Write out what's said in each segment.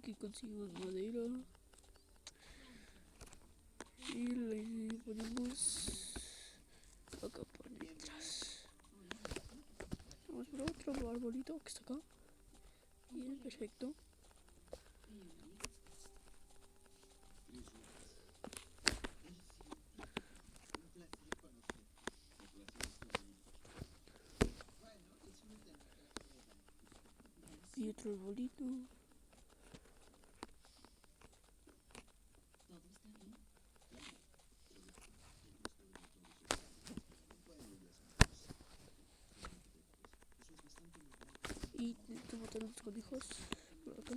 Aquí conseguimos madera. Y le ponemos acá por detrás. Vamos por otro arbolito que está acá. Y es perfecto. Y otro arbolito. Y tengo que matar a los conejos por acá.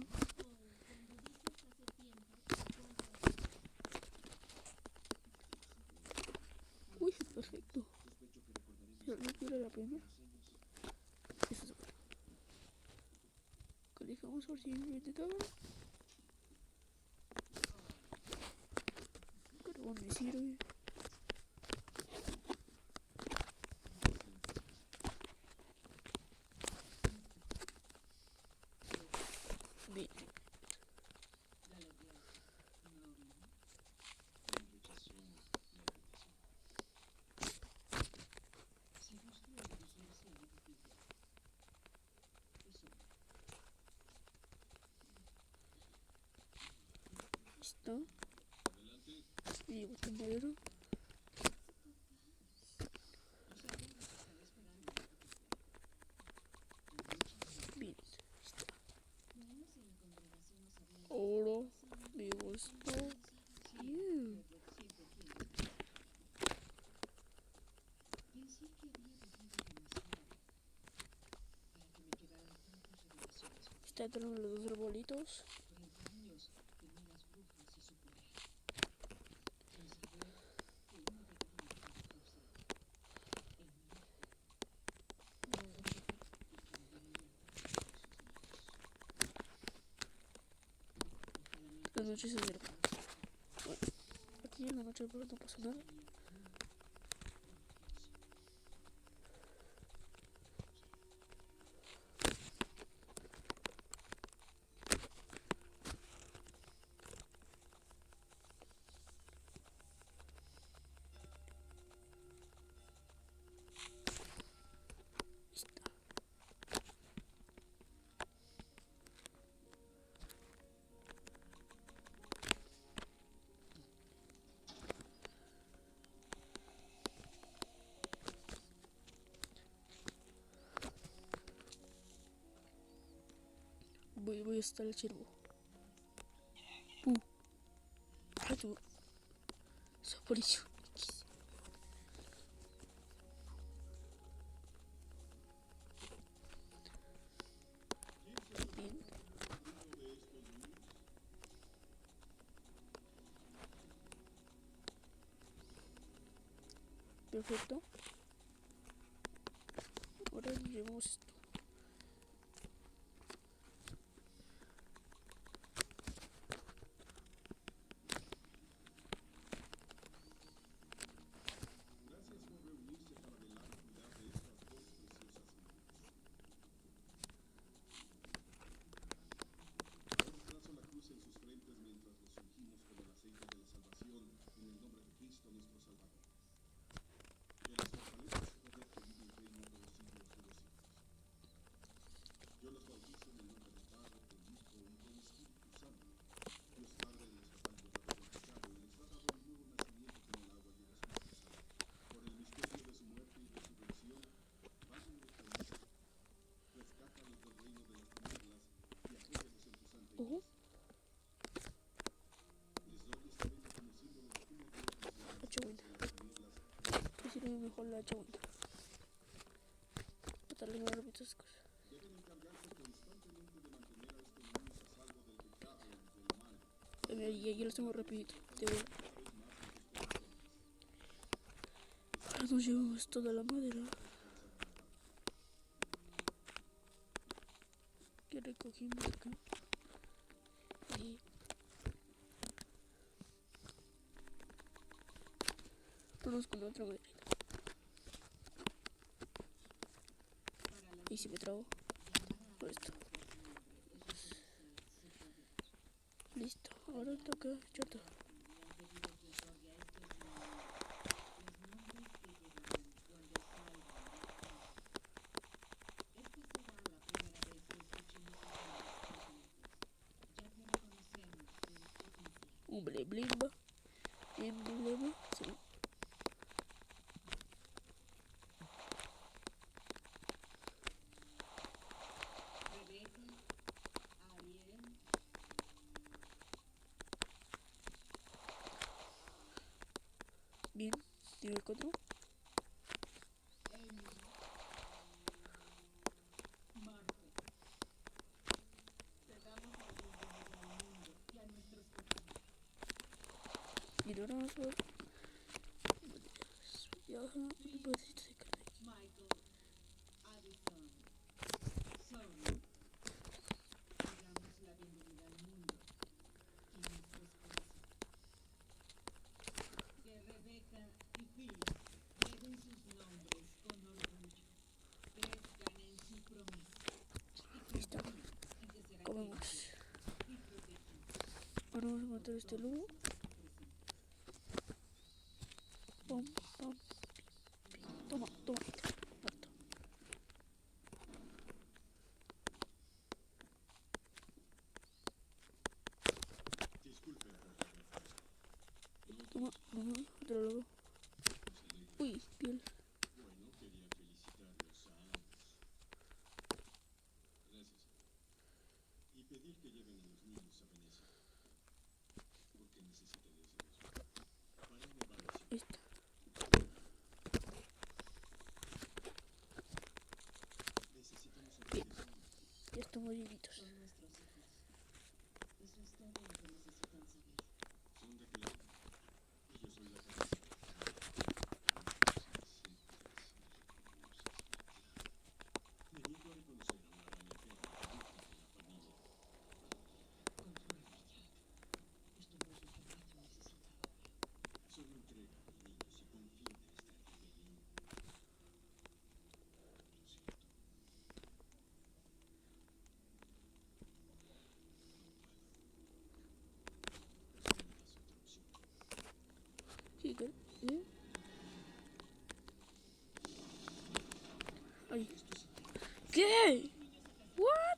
Uy, perfecto. Pero no quiero la primera. Esa es buena. Conejamos por si me intentaban. Carbón me sirve. Bien. Listo. Y boté madera. Bien. Oro. Me gustó. Bien. Está dentro de los dos arbolitos. La noche se acerca. Bueno, aquí en la noche no pasa nada. Está. Voy a estar el ciervo. Ah, tú. Desapareció. Bien. Perfecto. Ahora llevamos esto. Ojo. Hacha buena. Que sirve mejor la hacha buena. Matarle más rápido esas cosas. Ya los tengo rapidito. Ahora nos llevamos toda la madera que recogimos acá. Y vamos con otra maderita. Y si me trago por esto. Ahora toca chota. Emblema. Emblema. Sí. Bien, nivel 4. Y ahora vamos a ver. Ya, un pedacito de carne. Listo. Comemos. Ahora vamos a matar a este lobo. Pum, pum. Toma, toma. Muerto. Toma, otro lobo. Uy, piel. Esta. Bien. Ya estamos llenitos. Sí, ¿qué? ¿Eh? Ay. ¿Qué? What?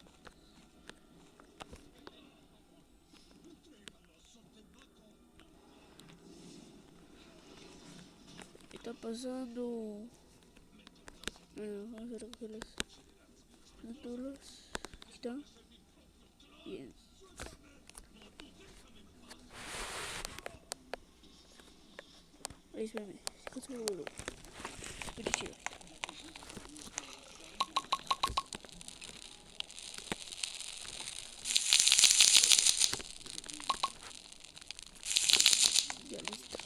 ¿Qué está pasando? Bueno, vamos a recoger las plantulas. Aquí está. Bien. Ahí espérame. Sí, consigo el muy chido. Ya listo.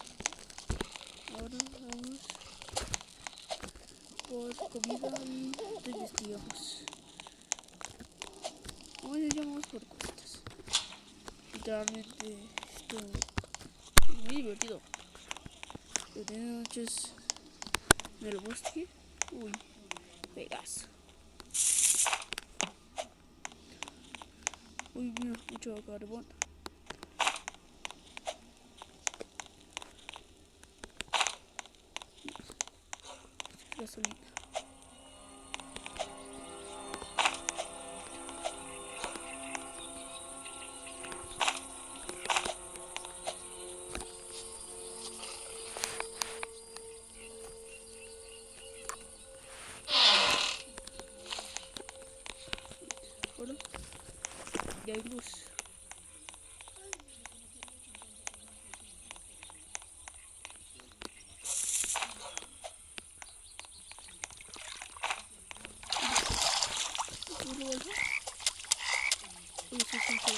Ahora vamos por comida y te investigamos. Hoy llamamos por costas. Literalmente esto es muy divertido. Yo tengo noches en el bosque. Uy, pegas. Uy, mira, mucho carbón. Gasolina. Ahora ya hay luz. ¿Tú lo vas a? Uy, sí, sí, sí.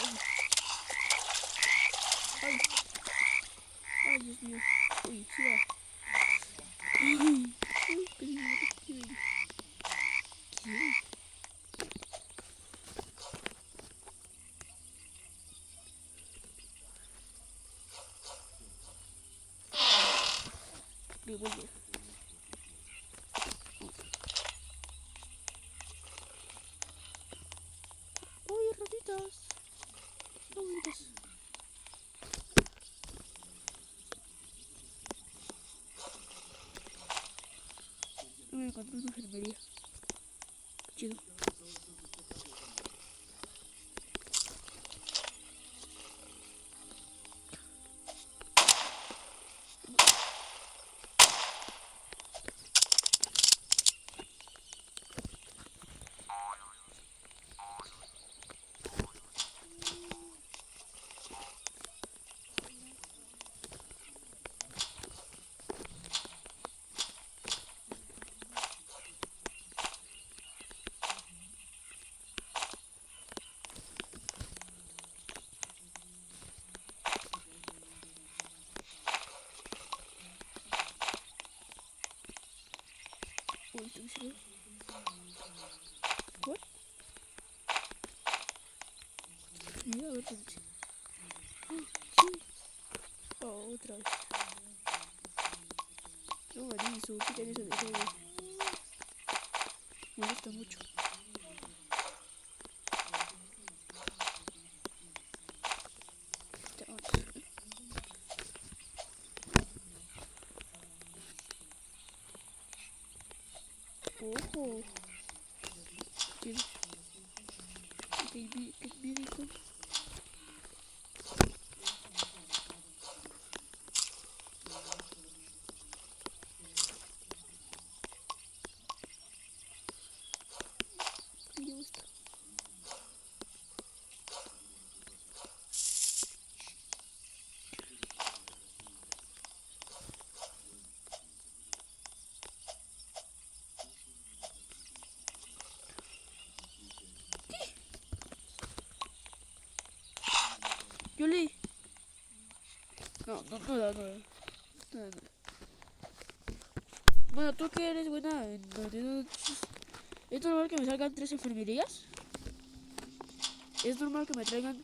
Ay, ay, Dios mío. Uy, sí va. Uy, qué dinero, qué dinero. ¿Qué? Revolver. Uy, ratitas. Ratitas. trabajando en una enfermería. Qué chido. Uy, ¿qué me ¿What? Mira, a ver, pues. Sí. Oh, otra vez. No, Mariso, quita eso de juego. Me gusta mucho. Ojo. ¿Tienes? ¿Qué médico? Me gusta. Yuli. No. Bueno, tú que eres buena ¿es normal que me salgan 3 enfermerías? ¿Es normal que me traigan,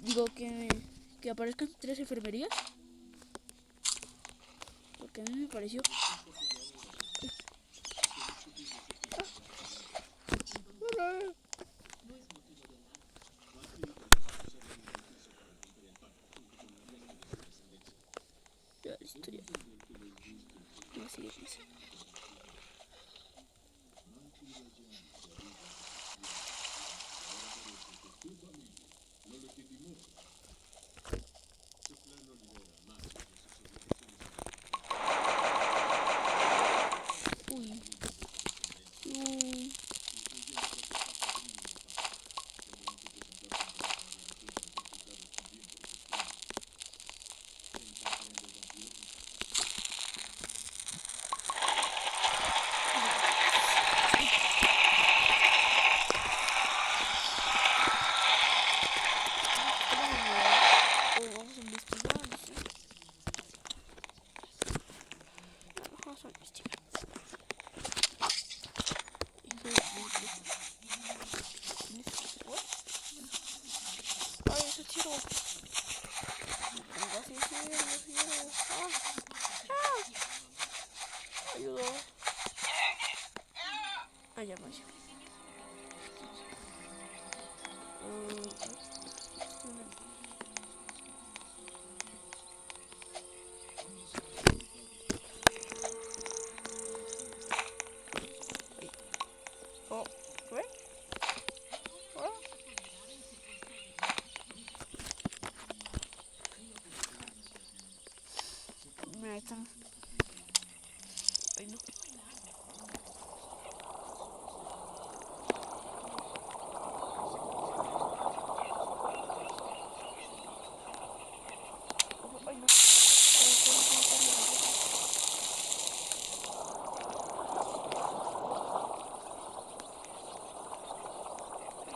digo, que aparezcan 3 enfermerías? Porque a mí me pareció. Ya, la historia. No, sigue, no sé. Uy. No. Vamos a investigar, no sé. Vamos a investigar. Ay, ese tiro. Venga, sí, ayuda. Ah, ya no. Oh, ¿qué? Oh. Mira, están. Ay, no. Ay, no.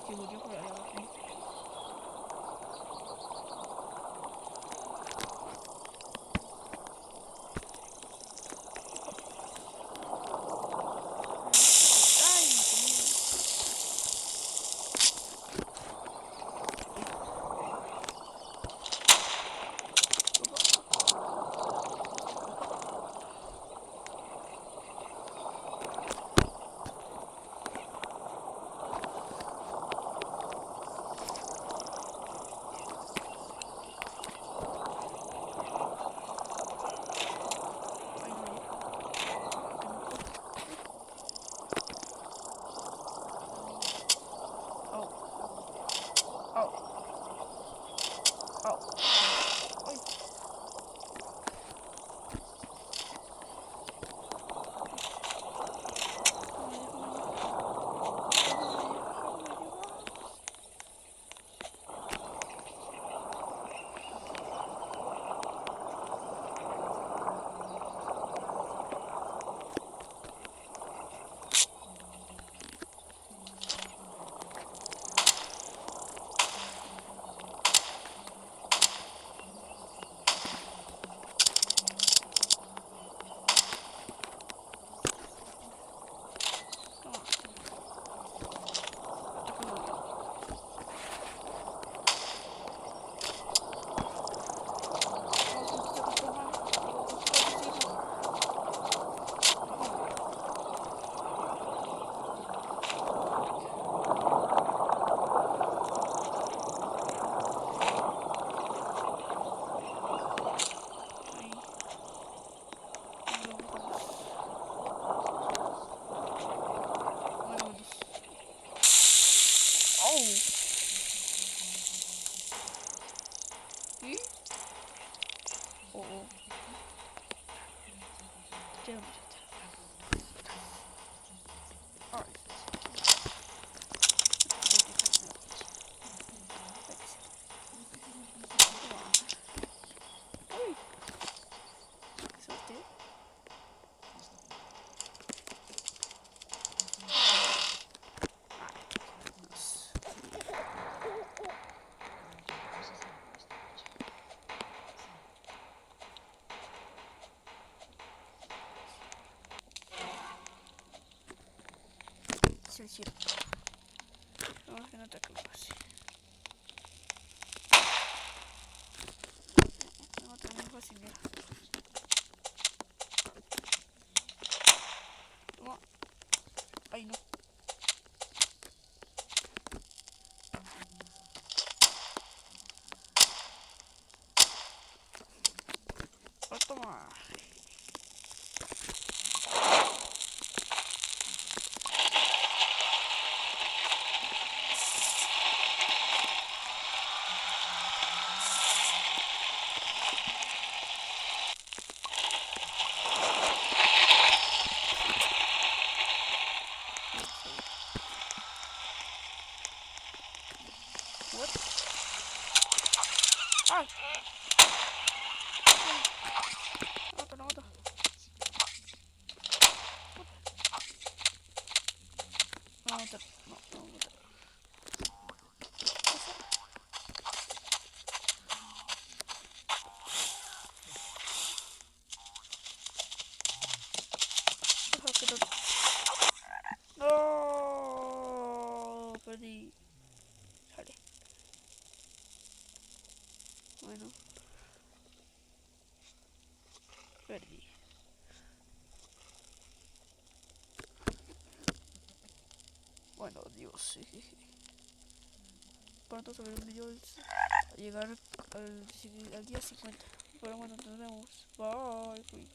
Que murió por allá abajo. ¿Y? Oh, oh. ¿Qué vamos a hacer? Ay, uy, qué suerte. Sí, es cierto. Vamos que no te preocupes. No te muy fácil, mira. Toma. Ay, no. Oh, toma. What? Ay, no mata, no mata. No va a matar. No, no va a matar. Deja que lo... No, perdí. Sale. Bueno, perdí. Bueno, Dios. Pronto sobre un video a llegar al día 50. Pero bueno, nos vemos. Bye.